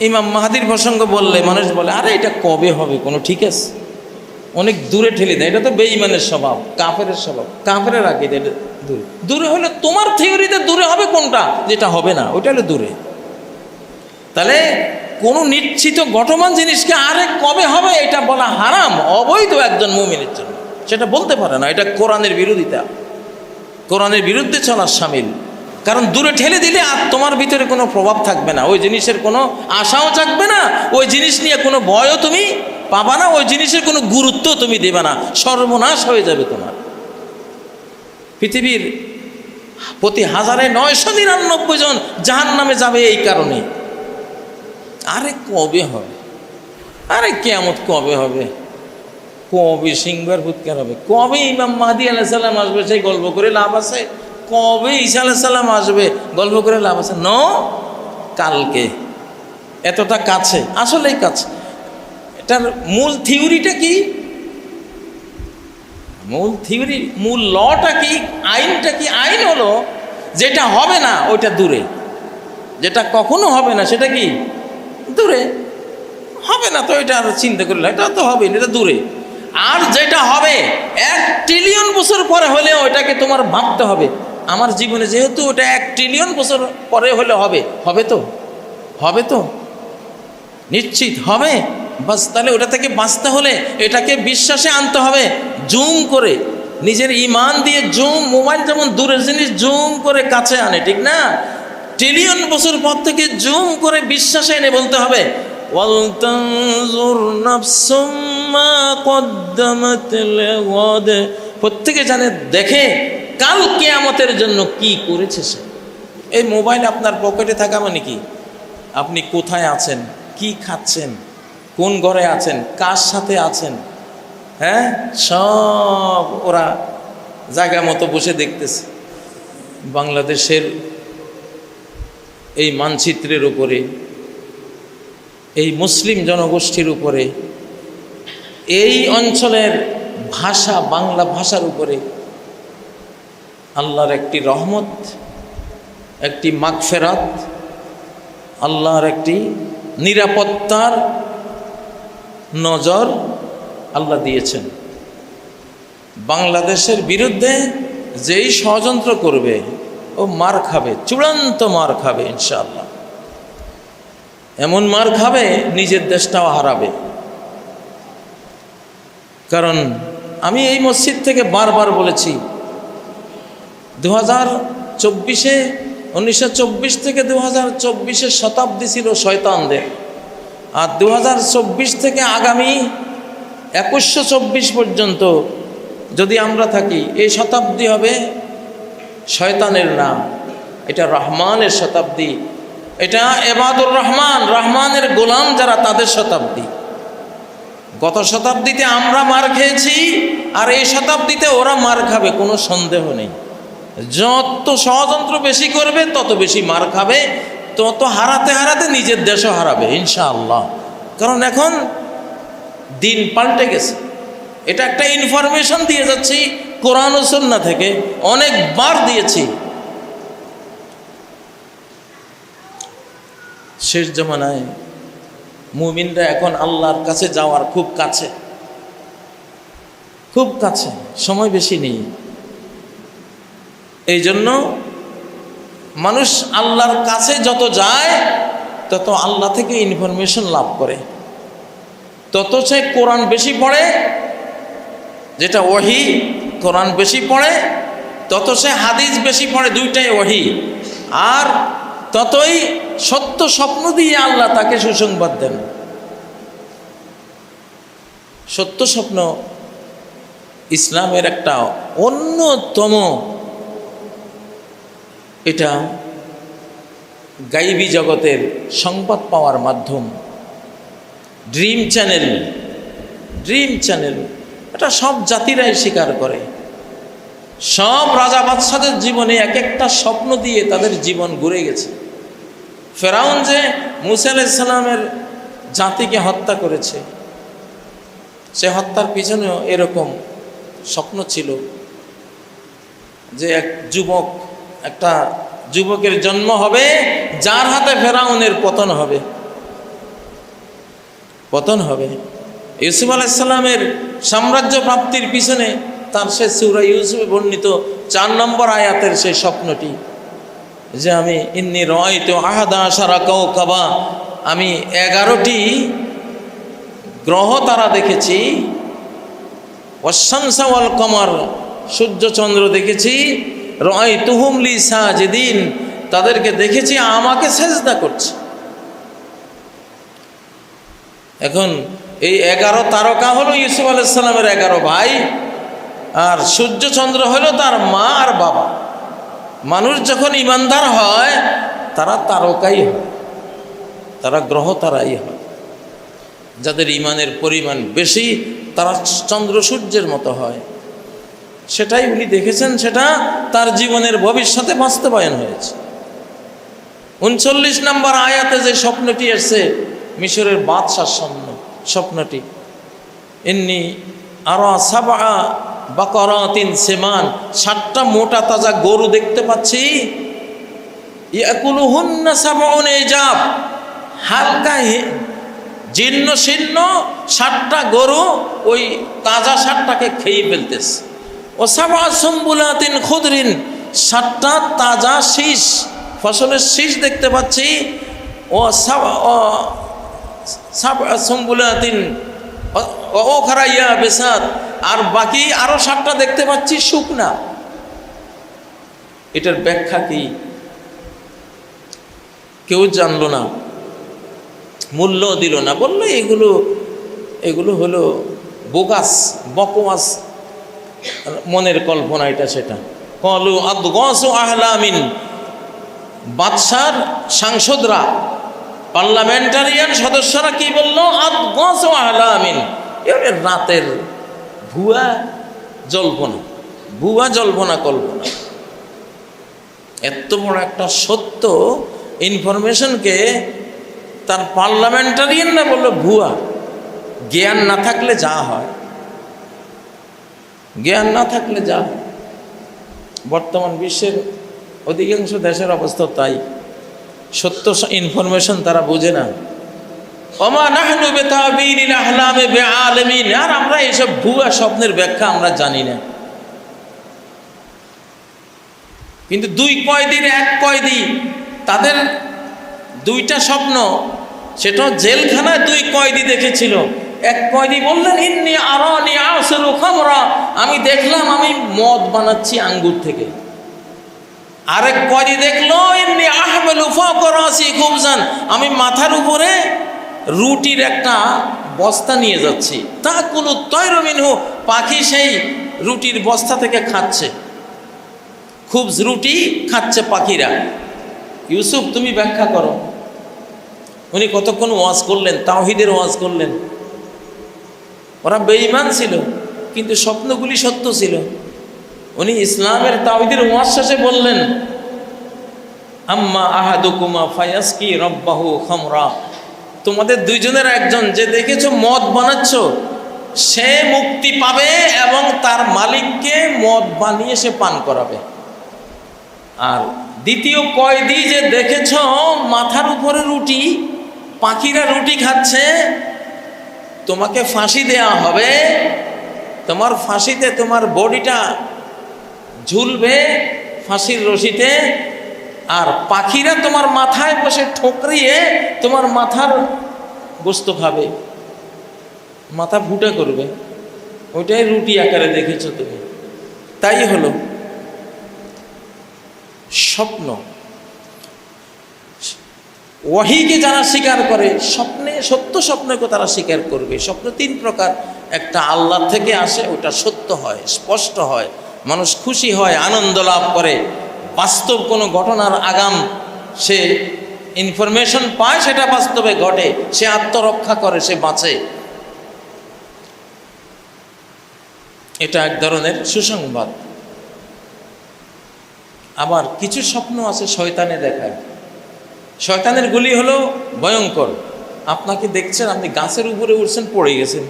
ইমাম মাহাদির প্রসঙ্গ বললে মানুষ বলে আরে এটা কবে হবে, কোনো ঠিক আছে, অনেক দূরে ঠেলে দেয়। এটা তো বেঈমানের স্বভাব, কাফেরের স্বভাব, কাফেরের আগে এটা দূরে। দূরে হলে তোমার থিওরিতে দূরে হবে কোনটা, যেটা হবে না ওইটা হলো দূরে। তাহলে কোনো নিশ্চিত ঘটমান জিনিসকে আরে কবে হবে এটা বলা হারাম, অবৈধ একজন মুমিনের জন্য, সেটা বলতে পারে না। এটা কোরআনের বিরোধিতা, কোরআনের বিরুদ্ধে চলার শামিল। কারণ দূরে ঠেলে দিলে আর তোমার ভিতরে কোনো প্রভাব থাকবে না, ওই জিনিসের কোনো আশাও থাকবে না, ওই জিনিস নিয়ে কোনো ভয়ও তুমি পাবা না, ওই জিনিসের কোনো গুরুত্ব তুমি দেবে না, সর্বনাশ হয়ে যাবে তোমার। পৃথিবীর প্রতি 1999 জন জাহান্নামে যাবে এই কারণে। আরে কবে হবে, আরে কিয়ামত কবে হবে, কবে সিংহার ফুৎকার হবে, কবে ইমাম মাহদী আলাইহিস সালাম আসবে সেই গল্প করে লাভ আছে, কবে ঈসা আলাইহিস সালাম আসবে গল্প করে লাভ আছে? ন কালকে, এতটা কাছে, আসলেই কাছে। এটার মূল থিওরিটা কি, মূল থিওরি, মূল লটা কি, আইনটা কি? আইন হলো যেটা হবে না ওইটা দূরে, যেটা কখনো হবে না সেটা কি দূরে। হবে না তো এটা আর চিন্তা করলে, এটা তো হবে, এটা দূরে। আর যেটা হবে 1 ট্রিলিয়ন বছর পরে হলে ওইটাকে তোমার ভাবতে হবে। আমার জীবনে যেহেতু ওটা 1 ট্রিলিয়ন বছর পরে হলে হবে, হবে তো, হবে তো, নিশ্চিত হবে। বাস, তাহলে ওটা থেকে বাঁচতে হলে এটাকে বিশ্বাসে আনতে হবে, জুম করে, নিজের ইমান দিয়ে জুম। মোবাইল যেমন দূরের জিনিস জুম করে কাছে আনে, ঠিক না? ট্রিলিয়ন বছর পর থেকে জুম করে বিশ্বাসে এনে বলতে হবে প্রত্যেকে জানে, দেখে কাল কিয়ামতের জন্য কি করেছে সে। এই মোবাইল আপনার পকেটে থাকা মানে কি, আপনি কোথায় আছেন, কি খাচ্ছেন, কোন ঘরে আছেন, কার সাথে আছেন, হ্যাঁ, সব ওরা জায়গা মতো বসে দেখতেছে। বাংলাদেশের এই মানচিত্রের উপরে, এই মুসলিম জনগোষ্ঠীর উপরে, এই অঞ্চলের ভাষা, বাংলা ভাষার উপরে আল্লাহর একটি রহমত, একটি মাগফিরাত, আল্লাহর একটি নিরাপত্তার নজর আল্লাহ দিয়েছেন। বাংলাদেশের বিরুদ্ধে যেই ষড়যন্ত্র করবে ও মার খাবে, চূড়ান্ত মার খাবে ইনশাআল্লাহ। এমন মার খাবে নিজের দেশটাও হারাবে। কারণ আমি এই মসজিদ থেকে বারবার বলেছি, 1924 থেকে 2024 শতাব্দী ছিল শয়তানদের, আর 2024 থেকে আগামী 2124 পর্যন্ত যদি আমরা থাকি, এই শতাব্দী হবে শয়তানের নাম, এটা রহমানের শতাব্দী, এটা ইবাদুর রহমান, রহমানের গোলাম যারা, তাদের শতাব্দী। গত শতাব্দীতে আমরা মার খেয়েছি, আর এই শতাব্দীতে ওরা মার খাবে, কোনো সন্দেহ নেই। যত ষড়যন্ত্র বেশি করবে তত বেশি মার খাবে, তত হারাতে হারাতে নিজের দেশও হারাবে ইনশাআল্লাহ। কারণ এখন দিন পাল্টে গেছে। এটা একটা ইনফরমেশন দিয়ে যাচ্ছি কোরআন ও সুন্নাহ থেকে, অনেকবার দিয়েছি। শেষ জামানায় মুমিনরা এখন আল্লাহর কাছে যাওয়ার খুব কাছে, খুব কাছে, সময় বেশি নেই। এই জন্য মানুষ আল্লাহর কাছে যত যায় তত আল্লাহ থেকে ইনফরমেশন লাভ করে, তত সে কোরআন বেশি পড়ে, যেটা ওহী, কোরআন বেশি পড়ে, তত সে হাদিস বেশি পড়ে, দুইটাই ওহী। আর ততই সত্য স্বপ্ন দিয়ে আল্লাহ তাকে সুসংবাদ দেন। সত্য স্বপ্ন ইসলামের একটা অন্যতম, এটা গাইবী জগতের সংবাদ পাওয়ার মাধ্যম। ড্রিম চ্যানেল, ড্রিম চ্যানেল, এটা সব জাতিরাই স্বীকার করে। সব রাজা বাদশাদের জীবনে এক একটা স্বপ্ন দিয়ে তাদের জীবন ঘুরে গেছে। ফেরাউন যে মূসা আলাইহিস সালামের জাতিকে হত্যা করেছে, সে হত্যার পিছনেও এরকম স্বপ্ন ছিল যে এক যুবক, একটা যুবকের জন্ম হবে যার হাতে ফেরাউনের পতন হবে। পতন হবে। ইউসুফ আলাইহিস সালামের সাম্রাজ্য প্রাপ্তির পিছনে তার সে সূরা ইউসুফে বর্ণিত 4 নম্বর আয়াতের সেই স্বপ্নটি, যে আমি ইন্নী রাআইতু আহাদা আশারা কাওকাবা, আমি 11টি গ্রহ তারা দেখেছি, ওয়াশ-শামসা ওয়াল কমর, সূর্য চন্দ্র দেখেছি, রাআইতুহুম লি সাজিদিন, তাদেরকে দেখেছি আমাকে সেজদা করছে। এখন এই 11 তারকা হলো ইউসুফ আলাইহিস সালামের 11 ভাই, আর সূর্য চন্দ্র হলো তার মা আর বাবা। মানুষ যখন ইমানদার হয় তারা তারকাই হয়, তারা গ্রহ তারাই হয়। যাদের ইমানের পরিমাণ বেশি তারা চন্দ্র সূর্যের মতো হয়। সেটাই উনি দেখেছেন, সেটা তার জীবনের ভবিষ্যতে বাস্তবায়ন হয়েছে। 39 নম্বর আয়াতে যে স্বপ্নটি এসেছে, মিশরের বাদশার স্বপ্নটি, ইন্নী আরা সাবআ বাকারাতিন সিমান, 7টা মোটা তাজা গরু দেখতে পাচ্ছি, ইয়াকুলুহুন্না সাবউন ইজাব, হালকা জীর্ণ শীর্ণ 7টা গরু ওই তাজা 7টাকে খেয়ে ফেলতেছে। ও সাবআ সুম্বুলাতিন খুদরিন, 7টা তাজা শীষ, ফসলের শীষ দেখতে পাচ্ছি। ও সাবআ সুম্বুলাতিন ও খারাইয়া বেসাত, আর বাকি আরো 7টা দেখতে পাচ্ছি শুকনা। এটার ব্যাখ্যা কি কেউ জানলো না, মূল্য দিল না, বললো এগুলো হলো বোগাস বকওয়াস, মনের কল্পনা এটা সেটা। কলু আদগাসু আহলামিন, বাদশার সাংসদরা, পার্লামেন্টারিয়ান সদস্যরা কি বললো? আদগাসু আহলামিন, এর রাতের ভুয়া জল্পনা কল্পনা। এত বড় একটা সত্য ইনফরমেশনকে তার পার্লামেন্টারিয়ানরা বললো ভুয়া। জ্ঞান না থাকলে যা হয়, জ্ঞান না থাকলে যা হয়। বর্তমান বিশ্বের অধিকাংশ দেশের অবস্থা তাই, সত্য ইনফরমেশন তারা বোঝে না। ওমা নাহনু বিতাবিরিল আহলামি বিআলিমিন, আর আমরা এইসব ভুয়া স্বপ্নের ব্যাখ্যা আমরা জানি না। কিন্তু 2 কয়েদির 1 কয়েদি, তাদের 2টা স্বপ্ন, সেটা জেলখানায় 2 কয়েদি দেখেছিল। 1 কয়েদি বললেন ইন্নী আরানি আসিরু খামরা, আমি দেখলাম আমি মদ বানাচ্ছি আঙ্গুর থেকে। আরেক কয়েদি দেখলো ইন্নী আহমালু ফাওকা রাসি খুবজান, আমি মাথার উপরে রুটির একটা বস্তা নিয়ে যাচ্ছি। তাকুলু তায়রু মিনহু, পাখি সেই রুটির বস্তা থেকে খাচ্ছে, খুব রুটি খাচ্ছে পাখিরা। ইউসুফ তুমি ব্যাখ্যা করো। উনি কতক্ষণ ওয়াজ করলেন, তাওহীদের ওয়াজ করলেন। ওরা বেঈমান ছিল কিন্তু স্বপ্নগুলি সত্য ছিল। উনি ইসলামের তাওহীদের ওয়াজ শেষে বললেন, আম্মা আহাদুকুমা ফায়াসকি রব্বাহু খামরা, তোমাদের 2 জনের একজন যে দেখেছো মদ বানাচ্ছ, সে মুক্তি পাবে এবং তার মালিককে মদ বানিয়ে সে পান করাবে। আর দ্বিতীয় কয়েদি যে দেখেছ মাথার উপরে রুটি, পাখিরা রুটি খাচ্ছে, তোমাকে ফাঁসি দেয়া হবে। তোমার ফাঁসিতে তোমার বডিটা ঝুলবে ফাঁসির রশিতে, আর পাখিরা তোমার মাথায় বসে ঠোকরিয়ে তোমার মাথার গোস্ত খাবে, মাথা ফুটা করবে। ওইটাই রুটি আকারে দেখেছো তুমি। তাই হলো স্বপ্ন। ওয়াহিকে যারা স্বীকার করে, স্বপ্নে সত্য স্বপ্নকে তারা স্বীকার করবে। স্বপ্ন 3 প্রকার, একটা আল্লাহ থেকে আসে, ওটা সত্য হয়, স্পষ্ট হয়, মানুষ খুশি হয়, আনন্দ লাভ করে, বাস্তব কোনো ঘটনার আগাম সে ইনফরমেশন পায়, সেটা বাস্তবে ঘটে, সে আত্মরক্ষা করে, সে বাঁচে। এটা এক ধরনের সুসংবাদ। আবার কিছু স্বপ্ন আছে শয়তানে দেখায়। শয়তানের গুলি হলো ভয়ঙ্কর। আপনাকে দেখছেন, আপনি গাছের উপরে উঠছেন, পড়ে গেছেন,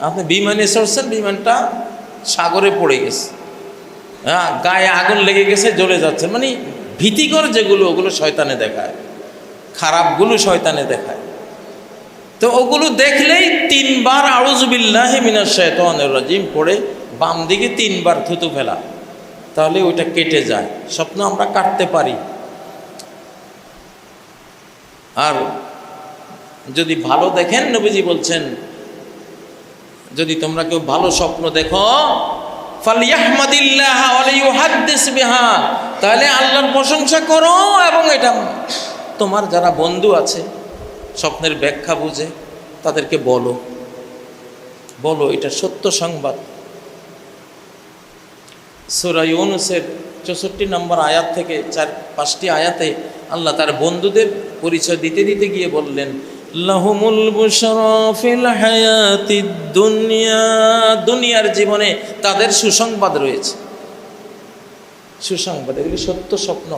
আপনি বিমানে চড়ছেন, বিমানটা সাগরে পড়ে গেছে, হ্যাঁ, গায়ে আগুন লেগে গেছে, জ্বলে যাচ্ছেন। মানে ভীতিকর যেগুলো, ওগুলো শয়তানে দেখায়, খারাপগুলো শয়তানে দেখায়। তো ওগুলো দেখলেই 3 বার আউযু বিল্লাহি মিনাশ শাইতানির রাজিম পড়ে বাম দিকে 3 বার থুতু ফেলা, তাহলে ওইটা কেটে যায়। স্বপ্ন আমরা কাটতে পারি। আর যদি ভালো দেখেন, নবীজি বলছেন যদি তোমরা কেউ ভালো স্বপ্ন দেখো ফালইয়াহমাদিল্লাহ ওয়া লিইউহাদ্দিস বিহা, তাহলে আল্লাহর প্রশংসা করো এবং এটা তোমার যারা বন্ধু আছে স্বপ্নের ব্যাখ্যা বুঝে তাদেরকে বলো বলো এটা সত্য সংবাদ। সূরা ইউনূসের 64 নম্বর আয়াত থেকে 4-5টি আয়াতে আল্লাহ তার বন্ধুদের পরিচয় দিতে দিতে গিয়ে বললেন লাহুমুল বুশরা ফিল হায়াতিদ দুনিয়া, দুনিয়ার জীবনে তাদের সুসংবাদ রয়েছে। সুসংবাদ এগুলি সত্য স্বপ্ন।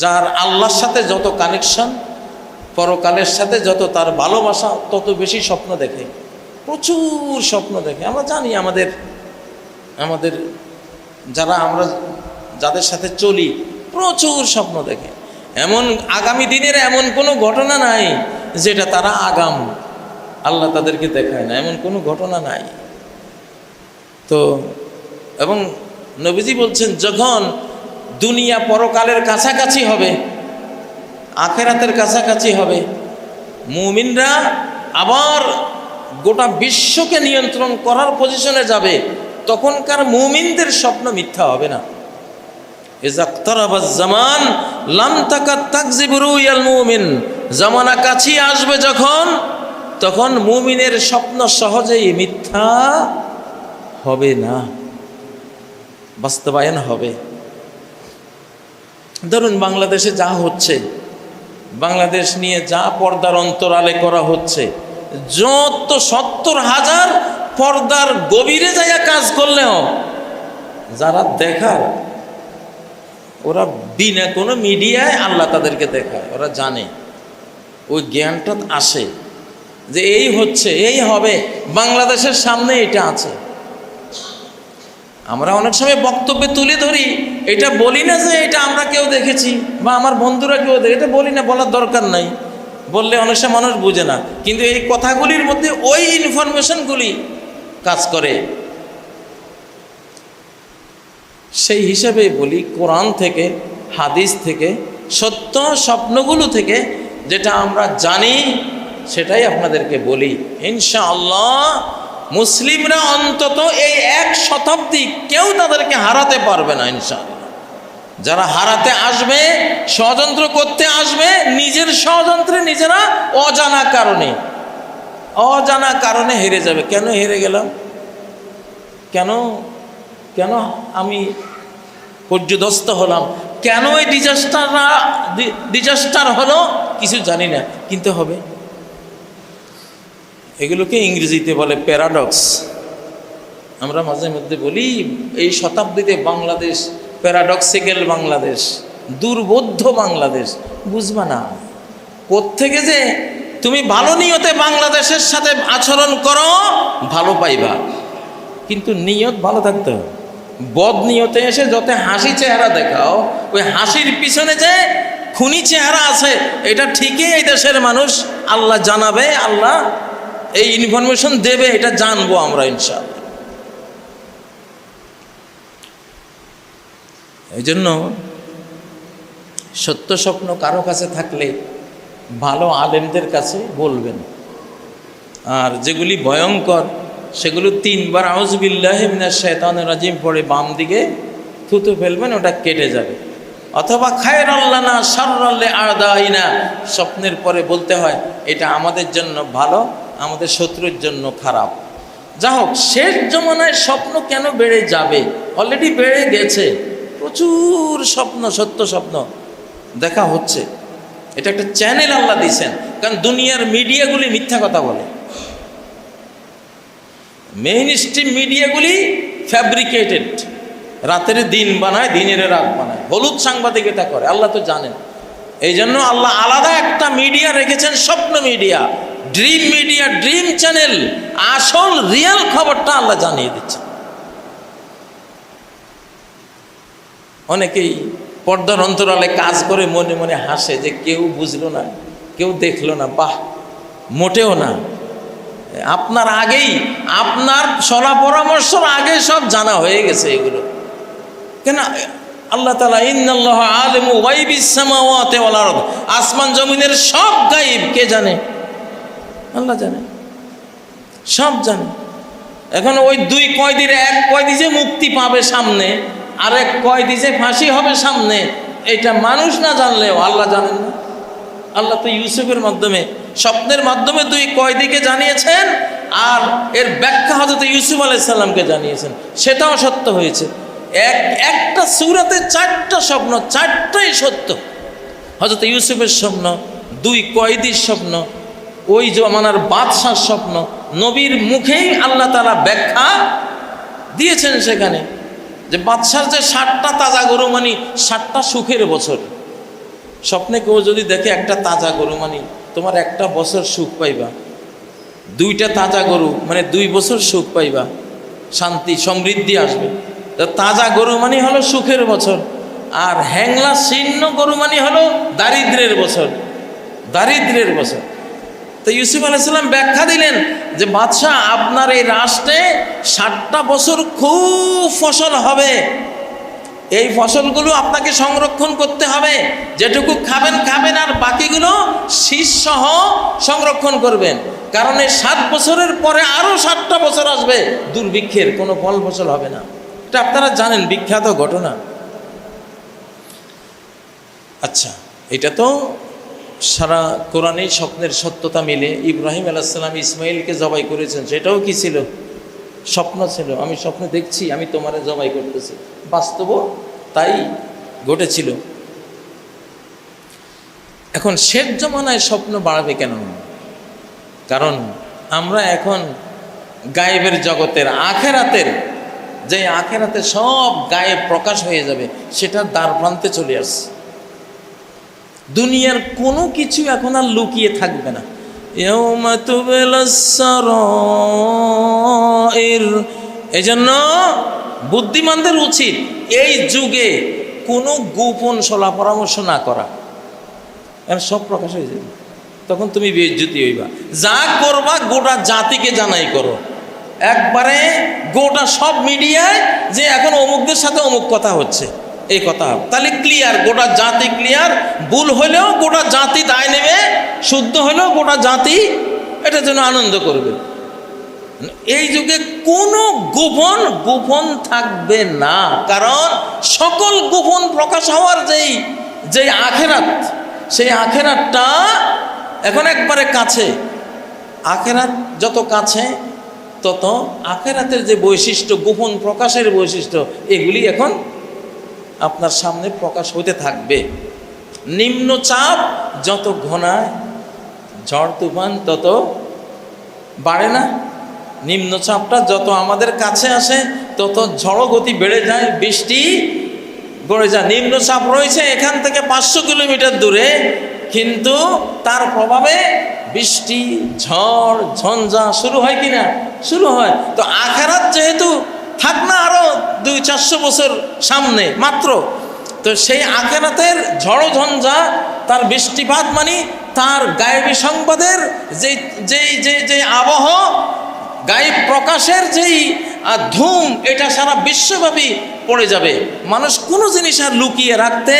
যার আল্লাহর সাথে যত কানেকশন, পরকালের সাথে যত তার ভালোবাসা, তত বেশি স্বপ্ন দেখে, প্রচুর স্বপ্ন দেখে। আমরা জানি আমাদের যারা আমরা যাদের সাথে চলি প্রচুর স্বপ্ন দেখে। এমন আগামী দিনের এমন কোনো ঘটনা নাই যেটা তারা আগাম আল্লাহ তাদেরকে দেখায় না, এমন কোনো ঘটনা নাই। তো এবং নবীজি বলছেন যখন দুনিয়া পরকালের কাছাকাছি হবে, আখেরাতের কাছাকাছি হবে, মুমিনরা আবার গোটা বিশ্বকে নিয়ন্ত্রণ করার পজিশনে যাবে, তখনকার মুমিনদের স্বপ্ন মিথ্যা হবে না। ইজাকতারাবাজ জামান লাম তাকাত তাকযিবু রুয়াল মুমিন, জামানা কাছে আসবে যখন, তখন মুমিনের স্বপ্ন সহজেই মিথ্যা হবে না, বাস্তবায়ন হবে। ধরুন বাংলাদেশে যা হচ্ছে, বাংলাদেশ নিয়ে যা পর্দার অন্তরালে করা হচ্ছে, যত 70,000 পর্দার গভীরে যাইয়া কাজ করলেও যারা দেখার, ওরা বিনা কোনো মিডিয়ায় আল্লাহ তাদেরকে দেখায়, ওরা জানে, ওই জ্ঞানটা আসে যে এই হচ্ছে, এই হবে, বাংলাদেশের সামনে এটা আছে। আমরা অনেক সময় বক্তব্যে তুলে ধরি, এটা বলি না যে এটা আমরা কেউ দেখেছি বা আমার বন্ধুরা কেউ দেখে, এটা বলি না, বলার দরকার নাই, বললে অনেক সময় মানুষ বুঝে না। কিন্তু এই কথাগুলির মধ্যে ওই ইনফরমেশনগুলি কাজ করে। সেই হিসাবে বলি, কোরআন থেকে, হাদিস থেকে, সত্য স্বপ্নগুলো থেকে যেটা আমরা জানি সেটাই আপনাদেরকে বলি। ইনশাআল্লাহ মুসলিমরা অন্তত এই 1 শতাব্দী কেউ তাদেরকে হারাতে পারবে না ইনশাআল্লাহ। যারা হারাতে আসবে, ষড়যন্ত্র করতে আসবে, নিজের ষড়যন্ত্রে নিজেরা অজানা কারণে হেরে যাবে। কেন হেরে গেলাম, কেন আমি পর্যুদস্ত হলাম, কেন এই ডিজাস্টার হলো, কিছু জানি না, কিন্তু হবে। এগুলোকে ইংরেজিতে বলে প্যারাডক্স। আমরা মাঝে মধ্যে বলি এই শতাব্দীতে বাংলাদেশ প্যারাডক্সিক্যাল বাংলাদেশ, দুর্বোধ্য বাংলাদেশ। বুঝবা না কোত্থেকে যে তুমি ভালো নিয়তে বাংলাদেশের সাথে আচরণ করো, ভালো পাইবা, কিন্তু নিয়ত ভালো থাকতে হবে। বদ নিয়তে এসে যত হাসি চেহারা দেখাও, ওই হাসির পিছনে যে খুনি চেহারা আছে, এটা ঠিকই এই দেশের মানুষ আল্লাহ জানাবে, আল্লাহ এই ইনফরমেশন দেবে, এটা জানবো আমরা ইনশাআল্লাহ। এই জন্য সত্য স্বপ্ন কারো কাছে থাকলে ভালো আলেমদের কাছে বলবেন। আর যেগুলি ভয়ঙ্কর সেগুলো 3 বার আউযু বিল্লাহি মিনাশ শাইতানির রাজিম পড়ে বাম দিকে থুতু ফেলবেন, ওটা কেটে যাবে। অথবা খায়রাল লানা শাররাল লিআদাইনা, স্বপ্নের পরে বলতে হয় এটা আমাদের জন্য ভালো, আমাদের শত্রুর জন্য খারাপ। যা হোক, শেষ জমানায় স্বপ্ন কেন বেড়ে যাবে, অলরেডি বেড়ে গেছে। প্রচুর স্বপ্ন, সত্য স্বপ্ন দেখা হচ্ছে। এটা একটা চ্যানেল আল্লাহ দিয়েছেন, কারণ দুনিয়ার মিডিয়াগুলি মিথ্যা কথা বলে। মেইন স্ট্রিম মিডিয়াগুলি ফ্যাব্রিকেটেড, রাতের দিন বানায়, দিনের রাত বানায়, হলুদ সাংবাদিকতা করে, আল্লাহ তো জানেন। এই জন্য আল্লাহ আলাদা একটা মিডিয়া রেখেছেন, স্বপ্ন media, dream media, dream channel. আসল রিয়েল খবরটা আল্লাহ জানিয়ে দিচ্ছেন। অনেকেই পর্দার অন্তরালে কাজ করে মনে মনে হাসে যে কেউ বুঝলো না, কেউ দেখলো না। বাহ, মোটেও না। আপনার আগেই, আপনার সলা পরামর্শের আগে সব জানা হয়ে গেছে এগুলো। কেন আল্লাহ তাআলা ইন্নাল্লাহা আলিমু গায়বিস সামাওয়াতি ওয়াল আরদ, আসমান জমিনের সব গায়েব কে জানে? আল্লাহ জানে, সব জানে। এখন ওই দুই কয়েদির, এক কয়েদি যে মুক্তি পাবে সামনে, আর এক কয়েদি যে ফাঁসি হবে সামনে, এটা মানুষ না জানলেও আল্লাহ জানেন না? আল্লাহ তো ইউসুফের মাধ্যমে, স্বপ্নের মাধ্যমে দুই কয়েদিকে জানিয়েছেন, আর এর ব্যাখ্যা হযরত ইউসুফ আলাইহিস সালামকে জানিয়েছেন, সেটাও সত্য হয়েছে। একটা সূরাতে 4টা স্বপ্ন, 4টাই সত্য। হযরত ইউসুফের স্বপ্ন, দুই কয়েদির স্বপ্ন, ওই জমানার বাদশার স্বপ্ন, নবীর মুখেই আল্লাহ তাআলা ব্যাখ্যা দিয়েছেন সেখানে, যে বাদশার যে 60টা তাজা গরু, মানে 60টা সুখের বছর। স্বপ্নে কেউ যদি দেখে একটা তাজা গরু, মানে তোমার একটা বছর সুখ পাইবা, 2টা তাজা গরু মানে 2 বছর সুখ পাইবা, শান্তি সমৃদ্ধি আসবে। তাজা গরু মানে হলো সুখের বছর, আর হ্যাংলা শীর্ণ গরু মানে হলো দারিদ্রের বছর, দারিদ্রের বছর। তো ইউসুফ আলাইহিস সালাম ব্যাখ্যা দিলেন যে বাদশাহ, আপনার এই রাষ্ট্রে 60টা বছর খুব ফসল হবে, এই ফসলগুলো আপনাকে সংরক্ষণ করতে হবে, যেটুকু খাবেন খাবেন, আর বাকিগুলো শীষসহ সংরক্ষণ করবেন, কারণ এই 7 বছরের পরে আরও 7টা বছর আসবে দুর্ভিক্ষের, কোনো ফল ফসল হবে না। এটা আপনারা জানেন, বিখ্যাত ঘটনা। আচ্ছা, এটা তো সারা কোরআনেই স্বপ্নের সত্যতা মিলে। ইব্রাহিম আলাইহিস সালাম ইসমাইলকে জবাই করেছেন, সেটাও কি ছিল? স্বপ্ন ছিল। আমি স্বপ্নে দেখছি আমি তোমারে জবাই করতেছি, বাস্তবও তাই ঘটেছিল। এখন শেষ জমানায় স্বপ্ন বাড়বে কেন? কারণ আমরা এখন গায়েবের জগতের, আখেরাতের, যে আখেরাতে সব গায়েব প্রকাশ হয়ে যাবে, সেটার দ্বার প্রান্তে চলে আসছে। দুনিয়ার কোনো কিছু এখন আর লুকিয়ে থাকবে না। ইয়াউমা তুবলাস সারাইর। এজন্য বুদ্ধিমানদের উচিত এই যুগে কোনো গোপন সলা পরামর্শ না করা, সব প্রকাশ হয়ে যাবে, তখন তুমি বেইজ্জতি হইবা। যা করবা গোটা জাতিকে জানাই করো, একবারে গোটা সব মিডিয়ায় যে এখন অমুকদের সাথে অমুক কথা হচ্ছে, এই কথা, তাহলে ক্লিয়ার, গোটা জাতি ক্লিয়ার। ভুল হলেও গোটা জাতি দায় নেবে, শুদ্ধ হলেও গোটা জাতি এটার জন্য আনন্দ করবে। এই যুগে কোনো গোপন থাকবে না, কারণ সকল গোপন প্রকাশ হওয়ার যেই আখেরাত, সেই আখেরাতটা এখন একবারে কাছে। আখেরাত যত কাছে, তত আখেরাতের যে বৈশিষ্ট্য, গোপন প্রকাশের বৈশিষ্ট্য, এগুলি এখন আপনার সামনে প্রকাশ হতে থাকবে। নিম্নচাপ যত ঘনায়, ঝড় তুফান তত বাড়ে না? নিম্নচাপটা যত আমাদের কাছে আসে, তত ঝড় গতি বেড়ে যায়, বৃষ্টি গড়ে যায়। নিম্নচাপ রয়েছে এখান থেকে 500 কিলোমিটার দূরে, কিন্তু তার প্রভাবে বৃষ্টি, ঝড়, ঝঞ্ঝা শুরু হয় কিনা? শুরু হয়। তো আখেরাত যেহেতু থাক না আরো 200-400 বছর সামনে মাত্র, তো সেই আখেরাতের ঝড় ঝঞ্ঝা, তার বৃষ্টিপাত, মানে তার গায়েবী সংবাদের যে আবহ, গায়েব প্রকাশের যেই ধুম, এটা সারা বিশ্বব্যাপী পড়ে যাবে। মানুষ কোনো জিনিস আর লুকিয়ে রাখতে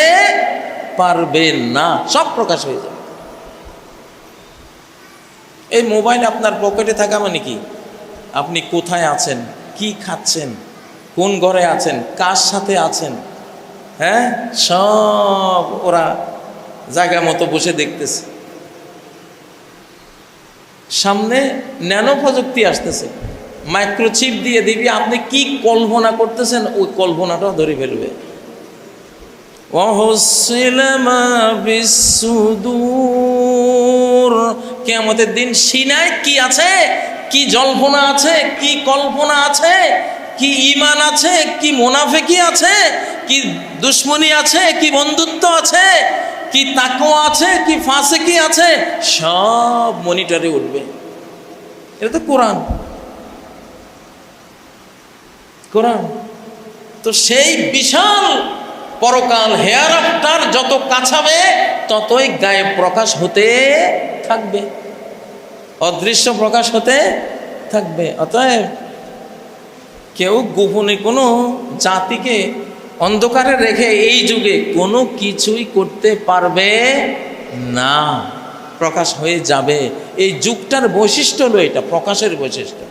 পারবে না, সব প্রকাশ হয়ে যাবে। এই মোবাইল আপনার পকেটে থাকা মানে কি? আপনি কোথায় আছেন, কি খাচ্ছেন, কোন ঘরে আছেন, কার সাথে আছেন, হ্যাঁ, সব ওরা জায়গা মতো বসে দেখতেছে। সামনে ন্যানো প্রযুক্তি আসতেছে, মাইক্রোচিপ দিয়ে দিবি, আপনি কি কল্পনা করতেছেন ওই কল্পনাটাও ধরে ফেলবে। কিয়ামতের দিন সিনায় কি আছে, কি জল্পনা আছে, কি কল্পনা আছে, কি ঈমান আছে, কি মুনাফিকি আছে, কি দুশ্মনী আছে, কি বন্ধুত্ব আছে, কি তাকওয়া আছে, কি ফাসিকি আছে, সব মনিটরে উঠবে। এটা তো কোরআন। তো সেই বিশাল পরকাল হেয়ার আফটার যত কাছাবে, ততই গায়েব প্রকাশ হতে থাকবে। অদৃশ্য প্রকাশ হতে থাকবে। অতএব কেউ গোপনে কোনো জাতিকে অন্ধকারে রেখে এই যুগে কোনো কিছুই করতে পারবে না, প্রকাশ হয়ে যাবে। এই যুগটার বৈশিষ্ট্য হলো এটা, প্রকাশের বৈশিষ্ট্য।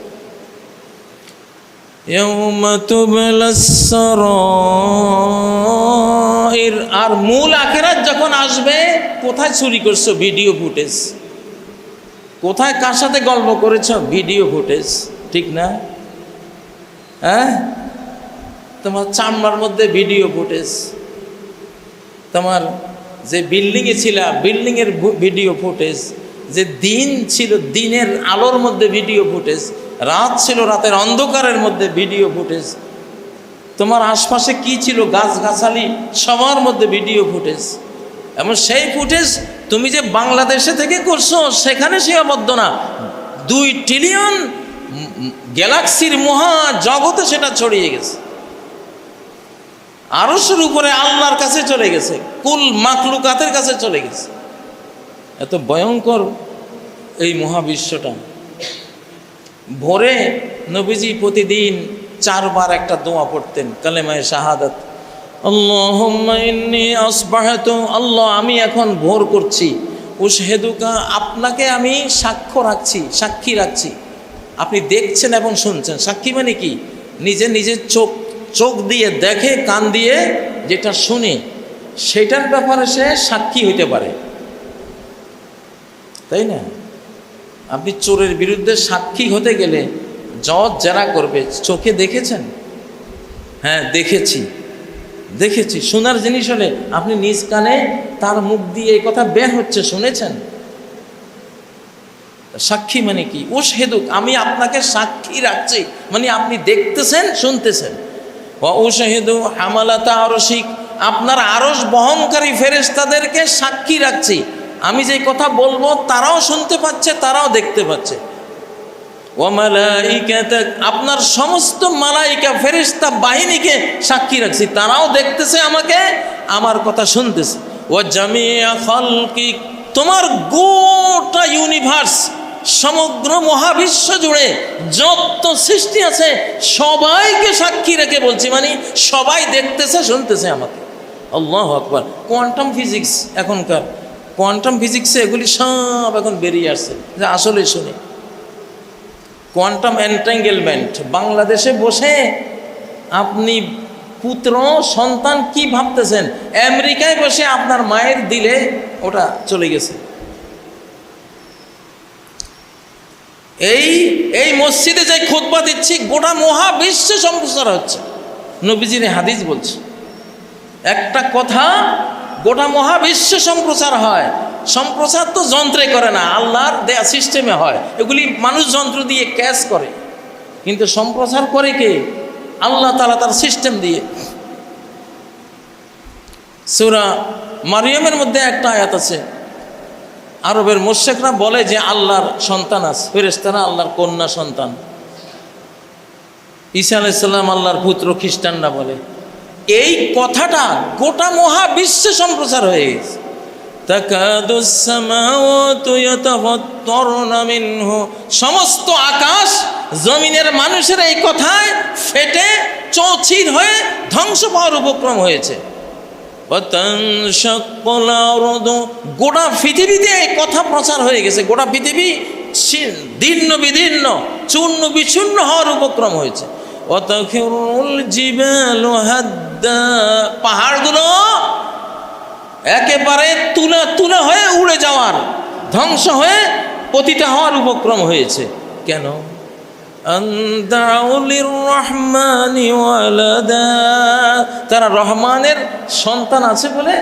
আর মূল আখেরাত যখন আসবে, কোথায় চুরি করছো? Video footage. কোথায় কার সাথে গল্প করেছ? ভিডিও ফুটেজ, ঠিক না? হ্যাঁ, তোমার চামড়ার মধ্যে ভিডিও ফুটেজ, তোমার যে বিল্ডিংয়ে ছিল বিল্ডিংয়ের ভিডিও ফুটেজ, যে দিন ছিল দিনের আলোর মধ্যে ভিডিও ফুটেজ, রাত ছিল রাতের অন্ধকারের মধ্যে ভিডিও ফুটেজ, তোমার আশপাশে কি ছিল গাছগাছালি সবার মধ্যে ভিডিও ফুটেজ। এবং সেই ফুটেজ তুমি যে বাংলাদেশে থেকে করছো সেখানে সীমাবদ্ধ না, 2 ট্রিলিয়ন গ্যালাক্সির মহা জগতে সেটা ছড়িয়ে গেছে, আরশের উপরে আল্লাহর কাছে চলে গেছে, কুল মাখলুকাতের কাছে চলে গেছে। এত ভয়ঙ্কর এই মহাবিশ্বটা। ভোরে নবীজি প্রতিদিন 4 বার একটা দোয়া পড়তেন, কালেমায়ে শাহাদাত। আল্লাহুম্মা ইন্নী আসবাহতু, আল্লাহ আমি এখন ভোর করছি, উশহিদুকা, আপনাকে আমি সাক্ষ্য রাখছি, সাক্ষী রাখছি। আপনি দেখছেন এবং শুনছেন। সাক্ষী মানে কি? নিজে নিজে চোখ দিয়ে দেখে, কান দিয়ে যেটা শুনে সেটার ব্যাপারে সে সাক্ষী হইতে পারে, তাই না? আপনি চোরের বিরুদ্ধে সাক্ষী হতে গেলে জজ জেরা করবে, চোখে দেখেছেন? হ্যাঁ দেখেছি। শোনার জিনিস হলে আপনি নিজ কানে তার মুখ দিয়ে এই কথা বের হচ্ছে শুনেছেন। সাক্ষী মানে কি? উশহিদুক, আমি আপনাকে সাক্ষী রাখছি, মানে আপনি দেখতেছেন, শুনতেছেন। ওয়া উশহিদু হামালাতা আরশিক, আপনার আরশ বহনকারী ফেরেশতাদেরকে সাক্ষী রাখছি, আমি যে কথা বলবো তারাও শুনতে পাচ্ছে, তারাও দেখতে পাচ্ছে। ওয়া মালাইকাতাক, আপনার সমস্ত মালাইকা ফেরেশতা বাহিনীকে সাক্ষী রাখছি, তারাও দেখতেছে আমাকে, আমার কথা শুনতেছে। ওয়া জামিআ খালকিক, তোমার গোটা ইউনিভার্স, সমগ্র মহাবিশ্ব জুড়ে যত সৃষ্টি আছে সবাইকে সাক্ষী রেখে বলছি, মানে সবাই দেখতেছে, শুনতেছে আমাকে। আল্লাহু আকবার। কোয়ান্টাম ফিজিক্স, এখনকার কোয়ান্টাম ফিজিক্সে এগুলি সব এখন বেরিয়ে আসছে, যে আসলে শুনি। কোয়ান্টাম এন্ট্যাঙ্গেলমেন্ট, বাংলাদেশে বসে আপনি পুত্র সন্তান কি ভাবতেছেন, আমেরিকায় বসে আপনার মায়ের দিলে ওটা চলে গেছে। এই মসজিদে যে খুতবা দিচ্ছি, গোটা মহাবিশ্বে সম্প্রচার হচ্ছে। নবীজির হাদিস বলছে, একটা কথা গোটা মহাবিশ্বে সম্প্রচার হয়। সম্প্রচার তো যন্ত্রে করে না, আল্লাহর দেয়া সিস্টেমে হয়। এগুলি মানুষ যন্ত্র দিয়ে ক্যাচ করে, কিন্তু সম্প্রচার করে কে? আল্লাহ তাআলা তার সিস্টেম দিয়ে। সূরা মারিয়ামের মধ্যে একটা আয়াত আছে, আরবের মুশরিকরা বলে যে আল্লাহর সন্তান আছে, ফেরেশতারা আল্লাহর কন্যা সন্তান। ঈসা আলাইহিস সালাম আল্লাহর পুত্র, খ্রিস্টানরা বলে। এই কথাটা গোটা মহাবিশ্বে সম্প্রচার হয়ে গেছে। তাকাদুস সামাওয়াতু ইয়াতাফাত্তারুনা মিনহু, সমস্ত আকাশ জমিনের মানুষের এই কথায় ফেটে চৌচির হয়ে ধ্বংস পাওয়ার উপক্রম হয়েছে। ওয়াতানশাক্কুল আরদু, গোটা পৃথিবীতে এই কথা প্রচার হয়ে গেছে। গোটা পৃথিবী দীর্ণ বিদীর্ণ, চূর্ণ বিচূর্ণ হওয়ার উপক্রম হয়েছে। ওয়াতাখিরুল জিবালু হাদ্দা, পাহাড়গুলো একেবারে তুলা হয়ে উড়ে যাওয়ার, ধ্বংস হয়ে পতিত হওয়ার উপক্রম হয়েছে। কেন? আনদাউলির রহমানি ওয়ালাদা, তারা রহমানের সন্তান আছে বলে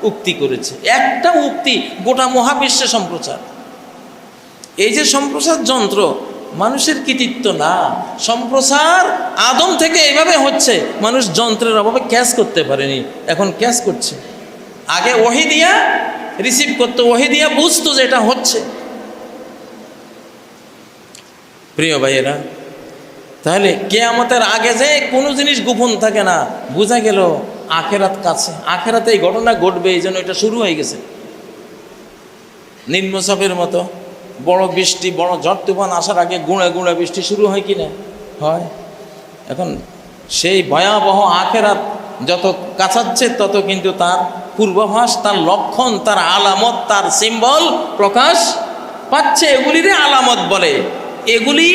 উক্তি করেছে। একটা উক্তি গোটা মহাবিশ্বে সম্প্রচার। এই যে সম্প্রচার যন্ত্র মানুষের কৃতিত্ব না, সম্প্রচার আদম থেকে এইভাবে হচ্ছে। মানুষ যন্ত্রের অভাবে ক্যাচ করতে পারেনি, এখন ক্যাচ করছে। আগে ওহী দিয়া রিসিভ করতো, ওহী দিয়া বুঝতো যে এটা হচ্ছে। প্রিয় ভাইয়েরা, তাহলে কিয়ামতের আগে যে কোনো জিনিস গোপন থাকে না, বোঝা গেল আখেরাত কাছে, আখেরাতে এই ঘটনা ঘটবে, এই জন্য এটা শুরু হয়ে গেছে। নিম্নচাপের মতো বড় বৃষ্টি, বড় ঝড় তুফান আসার আগে গুঁড়ে গুঁড়ে বৃষ্টি শুরু হয় কি না? হয়। এখন সেই ভয়াবহ আখেরাত যত কাছাচ্ছে তত কিন্তু তার পূর্বাভাস, তার লক্ষণ, তার আলামত, তার সিম্বল প্রকাশ পাচ্ছে। এগুলিরে আলামত বলে। এগুলি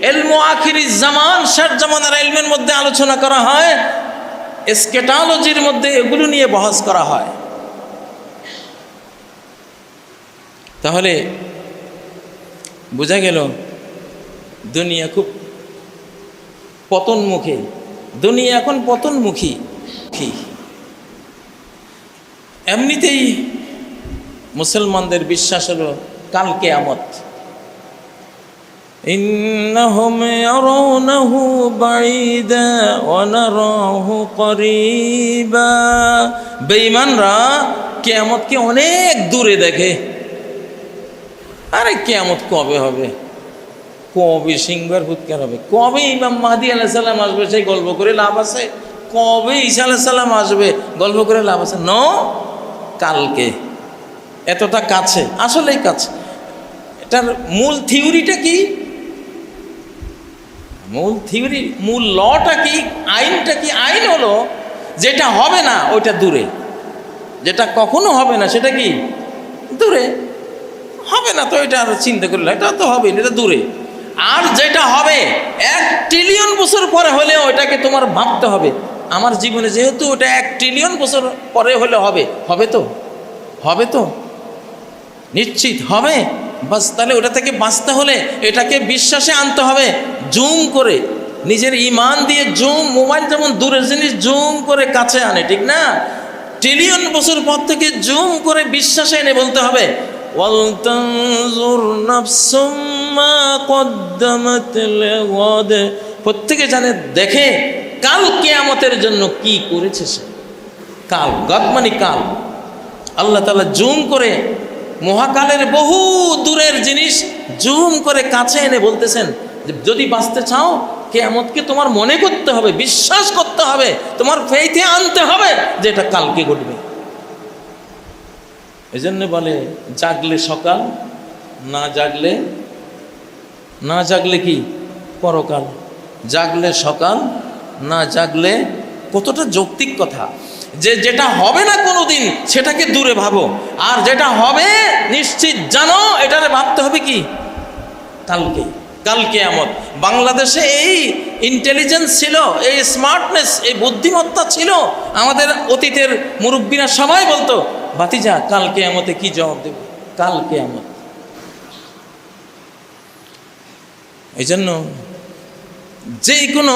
ইলমু আখিরিজ জামান, শেষ জামানার ইলমের মধ্যে আলোচনা করা হয়, এসকেটোলজির মধ্যে এগুলো নিয়ে বহস করা হয়। তাহলে বোঝা গেল দুনিয়া খুব পতনমুখী, দুনিয়া এখন পতনমুখী। এমনিতেই মুসলমানদের বিশ্বাস হলো কাল কিয়ামত। ইন্নাহুম ইয়ারাউনাহু বাঈদা ওয়া নারাহু করিবা। বেঈমানরা কিয়ামতকে অনেক দূরে দেখে। আরে কিয়ামত কবে হবে, কবে সিংহার ফুৎকার হবে, কবে ইমাম মাহদী আলাইহিস সালাম আসবে সেই গল্প করে লাভ আছে, কবে ঈসা আলাইহিস সালাম আসবে গল্প করে লাভ আছে? নো, কালকে। এতটা কাছে, আসলেই কাছে। এটার মূল থিওরিটা কি? মূল থিওরি, মূল লটা কি, আইনটা কি? আইন হলো যেটা হবে না ওইটা দূরে, যেটা কখনো হবে না সেটা কি দূরে। হবে না তো এটা আর চিন্তা করলে, এটা তো হবে, এটা দূরে। আর যেটা হবে 1 ট্রিলিয়ন বছর পরে হলেও ওইটাকে তোমার ভাবতে হবে। আমার জীবনে যেহেতু ওটা 1 ট্রিলিয়ন বছর পরে হলে হবে, হবে তো, হবে তো, নিশ্চিত হবে। বাস, তাহলে ওটা থেকে বাঁচতে হলে এটাকে বিশ্বাসে আনতে হবে, জুম করে, নিজের ইমান দিয়ে জুম। মোবাইল যেমন দূরের জিনিস জুম করে কাছে আনে, ঠিক না? ট্রিলিয়ন বছর পর থেকে জুম করে বিশ্বাসে এনে বলতে হবে ওয়ালতানজুর নাফসুম মা কদ্দামাত লিগাদ। প্রত্যেকে জানে, দেখে কাল কিয়ামতের জন্য কি করেছে সে। কাল, গদ মানে কাল। আল্লাহ তাআলা জুম করে মহাকালের বহু দূরের জিনিস জুম করে কাছে এনে বলতেছেন যে যদি বাঁচতে চাও কিয়ামতকে তোমার মনে করতে হবে, বিশ্বাস করতে হবে, তোমার ফেইথে আনতে হবে যে এটা কালকে ঘটবে। এই জন্য বলে জাগলে সকাল, না জাগলে কি পরকাল। জাগলে সকাল, না জাগলে, কতটা যৌক্তিক কথা। যে যেটা হবে না কোনোদিন সেটাকে দূরে ভাবো, আর যেটা হবে নিশ্চিত জানো এটারে ভাবতে হবে কি কালকে। কাল কিয়ামত। বাংলাদেশে এই ইন্টেলিজেন্স ছিল, এই স্মার্টনেস, এই বুদ্ধিমত্তা ছিল। আমাদের অতীতের মুরব্বীরা সবাই বলতো ভাতিজা কাল কিয়ামতে কি জবাব দেব, কাল কিয়ামত। এই জন্য যে কোনো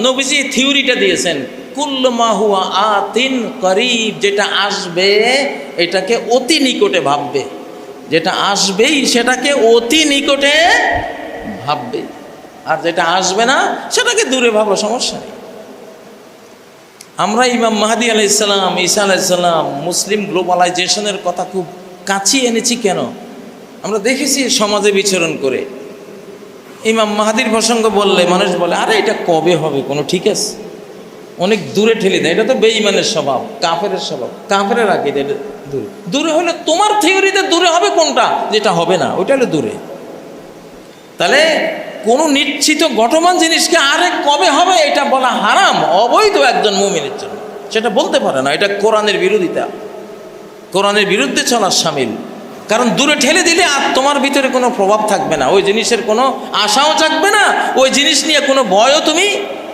নবীজি থিওরিটা দিয়েছেন, কুল্লু মা হুয়া আতিন করিব, যেটা আসবে এটাকে অতি নিকটে ভাববে, যেটা আসবেই সেটাকে অতি নিকটে ভাববে, আর যেটা আসবে না সেটাকে দূরে ভাবো, সমস্যা নেই। আমরা ইমাম মাহদী আলাইহিস সালাম, ঈসা আলাইহিস সালাম, মুসলিম গ্লোবালাইজেশনের কথা খুব কাছে এনেছি কেন? আমরা দেখেছি সমাজে বিচরণ করে ইমাম মাহদীর প্রসঙ্গ বললে মানুষ বলে আরে এটা কবে হবে, কোনো ঠিক আছে, অনেক দূরে ঠেলে দেয়। এটা তো বেঈমানের স্বভাব, কাফেরের স্বভাব, কাফেরের আগে দূরে। দূরে হলে তোমার থিওরিতে দূরে হবে কোনটা? যেটা হবে না ওইটা হলে দূরে। তাহলে কোনো নিশ্চিত ঘটমান জিনিসকে আরে কবে হবে এটা বলা হারাম, অবৈধ একজন মুমিনের জন্য। সেটা বলতে পারে না, এটা কোরআনের বিরোধিতা, কোরআনের বিরুদ্ধে চলার শামিল। কারণ দূরে ঠেলে দিলে আর তোমার ভিতরে কোনো প্রভাব থাকবে না, ওই জিনিসের কোনো আশাও থাকবে না, ওই জিনিস নিয়ে কোনো ভয়ও তুমি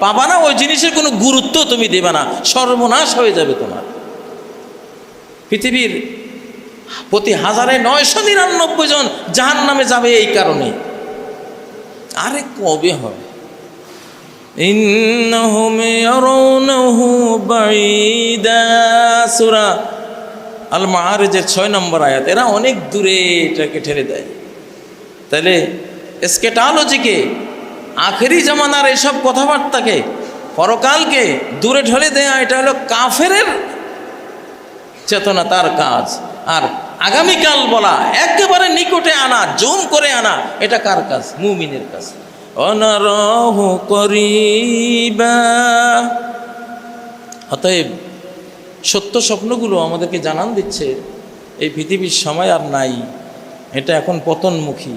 পাবা না, ওই জিনিসের কোনো গুরুত্ব তুমি দেবে না, সর্বনাশ হয়ে যাবে তোমার। পৃথিবীর প্রতি 1999 জন জাহান্নামে যাবে এই কারণে। আরে কবে হবে? ইন্নাহুম ইয়ারাউনাহু বাঈদা, সূরা আল মাআরিজের 6 নম্বর আয়াত। এরা অনেক দূরে এটাকে ঠেলে দেয়। তাহলে এসকেটোলজিকে, আখেরি জামানার এসব কথাবার্তাকে, পরকালকে দূরে ঠেলে দেয়া, এটা হলো কাফেরের চেতনা, তার কাজ। আর আগামীকাল বলা, একেবারে নিকটে আনা, জুম করে আনা, এটা কার কাজ? মুমিনের কাজ। অনারাহু করিবা। অতএব সত্য স্বপ্নগুলো আমাদেরকে জানান দিচ্ছে এই পৃথিবীর সময় আর নাই, এটা এখন পতনমুখী।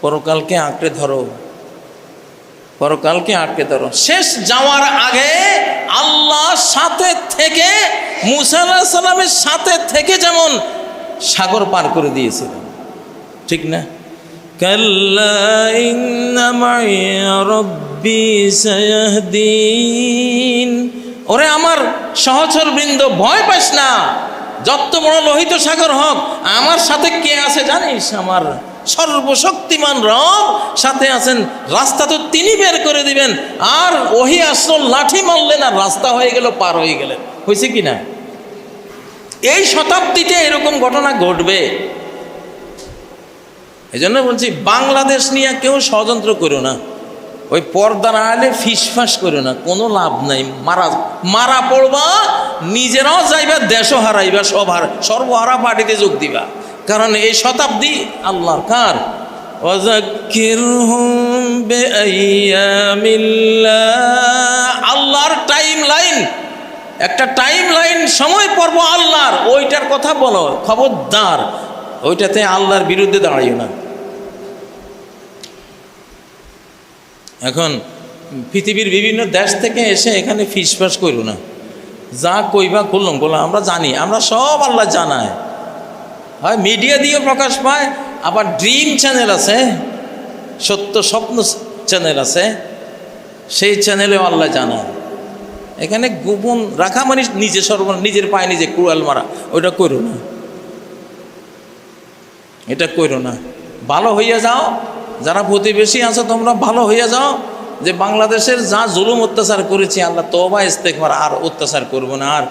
পরকালকে আঁকড়ে ধরো, পরকালকে আঁকড়ে ধরো। শেষ যাওয়ার আগে আল্লাহর সাথে থেকে, মুসা আলাইহিস সালামের সাথে থেকে যেমন সাগর পার করে দিয়েছিল, ঠিক না? কাল্লা ইন্না মাইয়া রাব্বি সায়াহদিন। ওরে আমার সহচর বৃন্দ, ভয় পাস না, যত বড় লোহিত সাগর হোক, আমার সাথে কে আছে জানিস? আমার সর্বশক্তিমান রব সাথে আছেন। রাস্তা তো তিনি বের করে দিবেন। আর ওহি আসল, লাঠি মারলেন আর রাস্তা হয়ে গেল, পার হয়ে গেলেন। হয়েছে কি না? এই শতাব্দীতে এরকম ঘটনা ঘটবে। এই জন্য বলছি, বাংলাদেশ নিয়ে কেউ ষড়যন্ত্র করো না। ওই পর্দার আড়ালে ফিসফাস করো না, কোনো লাভ নাই। মারা পড়বা, নিজেরাও যাইবা, দেশও হারাইবা, সর্বহারা পার্টিতে যোগ দিবা। কারণ এই শতাব্দী আল্লাহর কার? ওয়াযাক্কিরহুম বিআইয়ামিল্লাহ। আল্লাহর টাইম লাইন, একটা টাইম লাইন, সময় পর্ব আল্লাহর, ওইটার কথা বলো। খবরদার ওইটাতে আল্লাহর বিরুদ্ধে দাঁড়াইও না। এখন পৃথিবীর বিভিন্ন দেশ থেকে এসে এখানে ফিসফাস করো না। যা কইবা করলাম বললাম, আমরা জানি, আমরা সব আল্লাহ জানায়। হয় মিডিয়া দিয়ে প্রকাশ পায়, আবার ড্রিম চ্যানেল আছে, সত্য স্বপ্ন চ্যানেল আছে, সেই চ্যানেলেও আল্লাহ জানায়। এখানে গোপন রাখা মানে নিজের পায়ে নিজে কুড়াল মারা, ওইটা করো না, এটা করো না। ভালো হইয়া যাও, যারা প্রতিবেশী আছো তোমরা ভালো হইয়া যাও, যে বাংলাদেশের যা জুলুম অত্যাচার করেছি আল্লাহ তওবা ইস্তেগফার, আর অত্যাচার করবো না। আর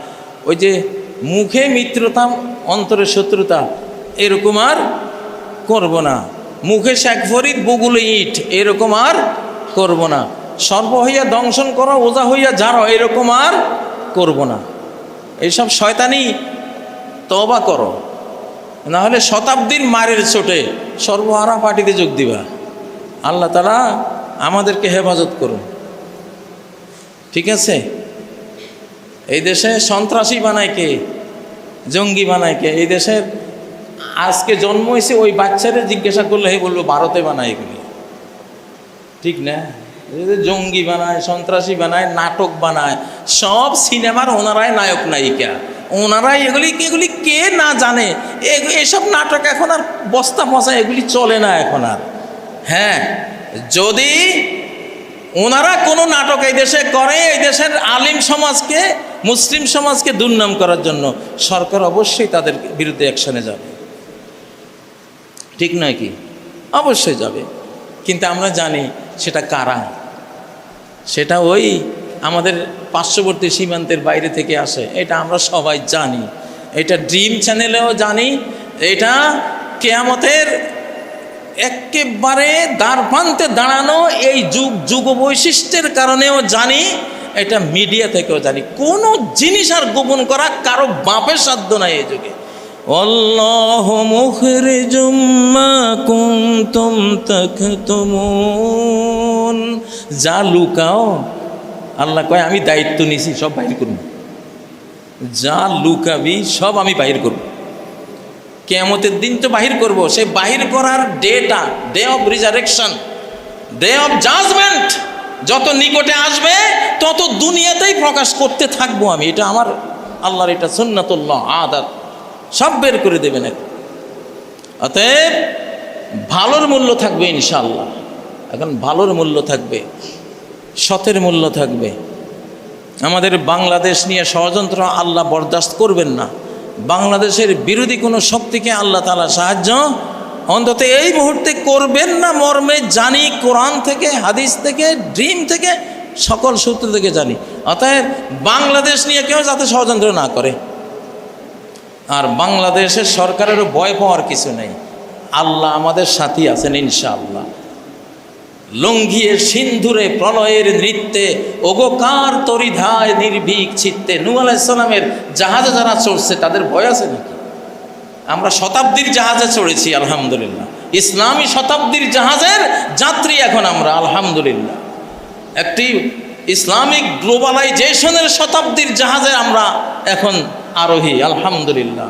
ওই যে মুখে মিত্রতা অন্তরে শত্রুতা, এরকম আর করব না। মুখে শেখ ফরিদ বুগুলে ইট, এরকম আর করব না। সর্ব হইয়া দংশন করো, ওজা হইয়া ঝাড়ো, এরকম আর করব না। এইসব শয়তানি তওবা করো, না হলে শতাব্দীর মারের চোটে সর্বহারা পার্টিতে যোগ দিবা। আল্লাহ তাআলা আমাদেরকে হেফাজত করুন, ঠিক আছে? এই দেশে সন্ত্রাসী বানায় কে? জঙ্গি বানায় কে? এই দেশের আজকে জন্ম হয়েছে ওই বাচ্চাদের জিজ্ঞাসা করলে হে বলবো ভারতে বানায় এগুলি, ঠিক না? জঙ্গি বানায়, সন্ত্রাসী বানায়, নাটক বানায়, সব সিনেমার ওনারাই নায়ক নায়িকা, ওনারাই এগুলি কে না জানে? এসব নাটক এখন আর বস্তা ফসা এগুলি চলে না এখন আর। হ্যাঁ, যদি ওনারা কোনো নাটক এই দেশে করে, এই দেশের আলিম সমাজকে, মুসলিম সমাজকে দুর্নাম করার জন্য, সরকার অবশ্যই তাদের বিরুদ্ধে অ্যাকশনে যাবে, ঠিক নয় কি? অবশ্যই যাবে। কিন্তু আমরা জানি সেটা কারা, সেটা ওই আমাদের পার্শ্ববর্তী সীমান্তের বাইরে থেকে আসে, এটা আমরা সবাই জানি। এটা ড্রিম চ্যানেলেও জানি, এটা কিয়ামতের একেবারে দ্বারপ্রান্তে দাঁড়ানো এই যুগ বৈশিষ্ট্যের কারণেও জানি, এটা মিডিয়া থেকেও জানি। কোনো জিনিস আর গোপন করা কারো বাপের সাধ্য নাই এই যুগে। আল্লাহু মুখরিজুম মা কুনতুম তাকতুমুন। যা লুকাও, আল্লাহ কয় আমি দায়িত্ব নিছি, সব বাহির করব। যা লুকাবি সব আমি বাহির করব। কিয়ামতের দিন তো বাহির করব। সেই বাহির করার data, day of resurrection, day of judgement যত নিকটে আসবে তত দুনিয়াতেই প্রকাশ করতে থাকবো আমি। এটা আমার আল্লাহর এটা সুন্নাতুল্লাহ, আদাত, সব বের করে দেবেন। অতএব ভালোর মূল্য থাকবে ইনশাআল্লাহ। এখন ভালোর মূল্য থাকবে, সতের মূল্য থাকবে। আমাদের বাংলাদেশ নিয়ে ষড়যন্ত্র আল্লাহ বরদাস্ত করবেন না। বাংলাদেশের বিরোধী কোনো শক্তিকে আল্লাহ তাআলা সাহায্য অন্তত এই মুহূর্তে করবেন না মর্মে জানি, কোরআন থেকে, হাদিস থেকে, ড্রিম থেকে, সকল সূত্র থেকে জানি। অতএব বাংলাদেশ নিয়ে কেউ যাতে ষড়যন্ত্র না করে। আর বাংলাদেশের সরকারেরও ভয় পাওয়ার কিছু নেই, আল্লাহ আমাদের সাথী আছেন ইনশাআল্লাহ। লঙ্ঘিয়ে সিন্ধুরে প্রলয়ের নৃত্যে ওগোকার তরিধায় নির্ভীক চিত্তে। নূহ আলাইহিস সালামের জাহাজে যারা চড়ছে তাদের ভয় আছে নাকি? আমরা শতাব্দীর জাহাজে চড়েছি আলহামদুলিল্লাহ, ইসলামী শতাব্দীর জাহাজের যাত্রী এখন আমরা আলহামদুলিল্লাহ। একটি ইসলামিক গ্লোবালাইজেশনের শতাব্দীর জাহাজে আমরা এখন আরোহী আলহামদুলিল্লাহ।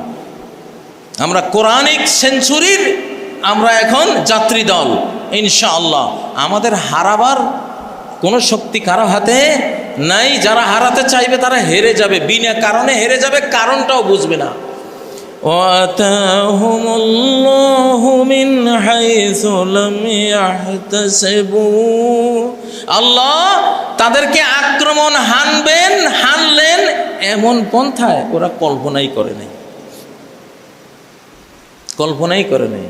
আমরা কোরআনিক সেঞ্চুরির আমরা এখন যাত্রী দল ইনশাআল্লাহ। আমাদের হারাবার কোনো শক্তি কারো হাতে নাই। যারা হারাতে চাইবে তারা হেরে যাবে, বিনা কারণে হেরে যাবে, কারণটাও বুঝবে না। وَآتَاهُمُ اللَّهُ مِنْ حَيْثُ لَمْ يَحْتَسِبُوا আল্লাহ তাদেরকে আক্রমণ হানলেন এমন পন্থায় ওরা কল্পনাই করে নাই।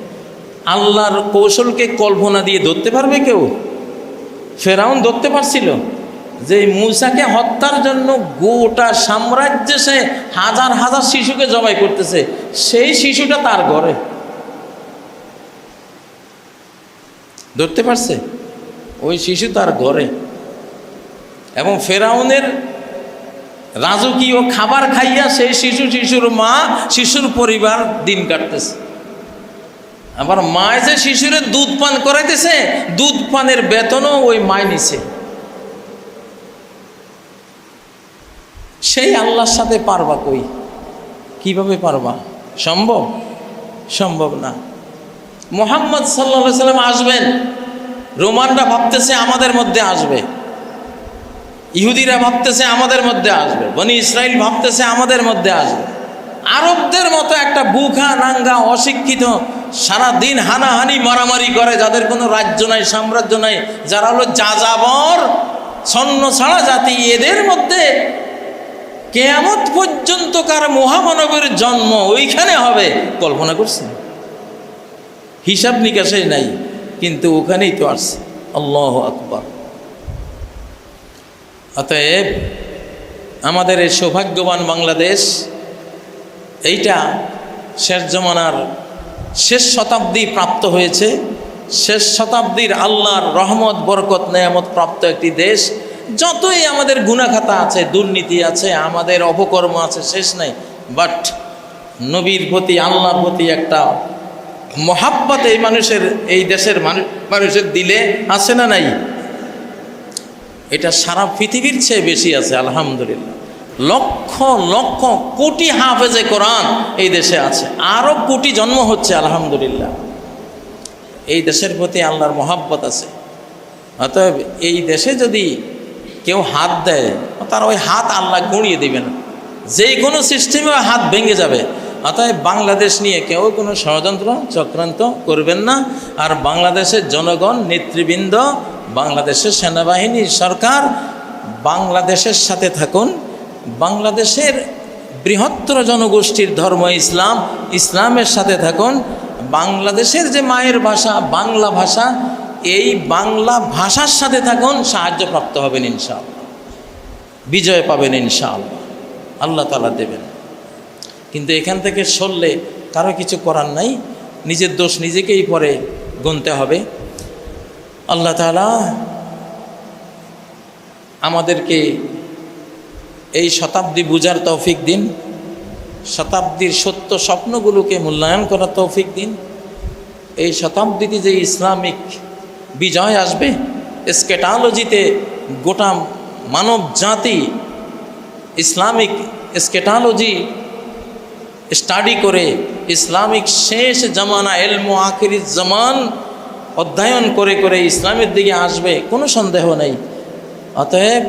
আল্লাহর কৌশলকে কল্পনা দিয়ে ধরতে পারবে কেউ? ফেরাউন ধরতে পারছিল যে মূসাকে হত্যার জন্য গোটা সাম্রাজ্যে সে হাজার হাজার শিশুকে জবাই করতেছে, সেই শিশুটা তার ঘরে। ধরতে পারছে? ওই শিশু তার ঘরে। এবং ফেরাউনের রাজকীয় খাবার খাইয়া সেই শিশুর মা, শিশুর পরিবার দিন কাটতেছে। আবার মায় যে শিশুরে দুধ পান করাইতেছে, দুধ পানের বেতনও ওই মায় নিছে। সেই আল্লাহর সাথে পারবা কই? কিভাবে পারবা? সম্ভব না। মুহাম্মদ সাল্লাল্লাহু আলাইহি সাল্লাম আসবেন, রোমানরা ভাবতেছে আমাদের মধ্যে আসবে, ইহুদিরা ভাবতেছে আমাদের মধ্যে আসবে, বনি ইসরাইল ভাবতেছে আমাদের মধ্যে আসবে। আরবদের মতো একটা বুখা নাঙ্গা অশিক্ষিত, সারাদিন হানাহানি মারামারি করে, যাদের কোনো রাজ্য নাই, সাম্রাজ্য নাই, যারা হলো যাযাবর ছন্ন ছাড়া জাতি, এদের মধ্যে কিয়ামত পর্যন্তকার মহামানবের জন্ম ওইখানে হবে কল্পনা করছেন? হিসাব নিকাশে নাই, কিন্তু ওখানেই তো আসছে। আল্লাহু আকবার। অতএব আমাদের এই সৌভাগ্যবান বাংলাদেশ, এইটা শেষ জমানার শেষ শতাব্দী প্রাপ্ত হয়েছে, শেষ শতাব্দীর আল্লাহর রহমত বরকত নেয়ামত প্রাপ্ত একটি দেশ। যতই আমাদের গুনাখাতা আছে, দুর্নীতি আছে, আমাদের অপকর্ম আছে, শেষ নাই, বাট নবীর প্রতি, আল্লাহর প্রতি একটা মহাব্বত এই দেশের মানুষের দিলে আছে না নাই? এটা সারা পৃথিবীর চেয়ে বেশি আছে আলহামদুলিল্লাহ। লক্ষ লক্ষ কোটি হাফেজে কোরআন এই দেশে আছে, আরও কোটি জন্ম হচ্ছে আলহামদুলিল্লাহ। এই দেশের প্রতি আল্লাহর মহাব্বত আছে। অতএব এই দেশে যদি কেউ হাত দেয়, তার ওই হাত আল্লাহ গুঁড়িয়ে দেবেন, যেই কোনো সিস্টেমে হাত ভেঙে যাবে। অতএব বাংলাদেশ নিয়ে কেউ কোনো ষড়যন্ত্র চক্রান্ত করবেন না। আর বাংলাদেশের জনগণ, নেতৃবৃন্দ, বাংলাদেশের সেনাবাহিনী, সরকার বাংলাদেশের সাথে থাকুন। বাংলাদেশের বৃহত্তর জনগোষ্ঠীর ধর্ম ইসলাম, ইসলামের সাথে থাকুন। বাংলাদেশের যে মায়ের ভাষা বাংলা ভাষা, এই বাংলা ভাষার সাথে থাকুন, সাহায্যপ্রাপ্ত হবেন ইনশাআল্লাহ, বিজয় পাবেন ইনশাআল্লাহ, আল্লাহ তাআলা দেবেন। কিন্তু এখান থেকে সরলে কারো কিছু করার নাই, নিজের দোষ নিজেকেই পরে গুনতে হবে। আল্লাহ তাআলা আমাদেরকে এই শতাব্দী বুঝার তৌফিক দিন, শতাব্দীর সত্য স্বপ্নগুলোকে মূল্যায়ন করার তৌফিক দিন। এই শতাব্দীতে যে ইসলামিক বিজয় আসবে, স্কেটালজিতে গোটা মানব জাতি ইসলামিক স্কেটালজি স্টাডি করে, ইসলামিক শেষ জামানা এলমু আখির জামান অধ্যয়ন করে করে ইসলামের দিকে আসবে, কোনো সন্দেহ নেই। অতএব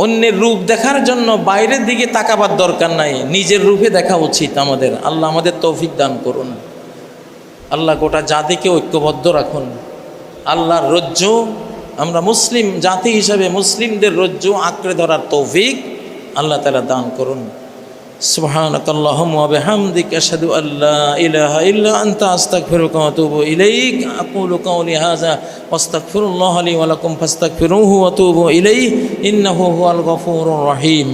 অন্যের রূপ দেখার জন্য বাইরের দিকে তাকাবার দরকার নাই, নিজের রূপে দেখা উচিত আমাদের। আল্লাহ আমাদের তৌফিক দান করুন। আল্লাহ গোটা জাতিকে ঐক্যবদ্ধ রাখুন। আল্লাহর রজ্জু, আমরা মুসলিম জাতি হিসাবে মুসলিমদের রজ্জু আঁকড়ে ধরার তৌফিক আল্লাহ তাআলা দান করুন। সুবহানাকাল্লাহুম্মা ওয়া বিহামদিকা আশহাদু আল্লা ইলাহা ইল্লা আনতা আস্তাগফিরুকা ওয়া আতুবু ইলাইক। আকুলু কাওলি হাযা ওয়াস্তাগফিরুল্লাহ লি ওয়া লাকুম ফাস্তাগফিরুহু ওয়া তুবু ইলাইহি ইন্নাহু হুয়াল গফুরুর রহিম।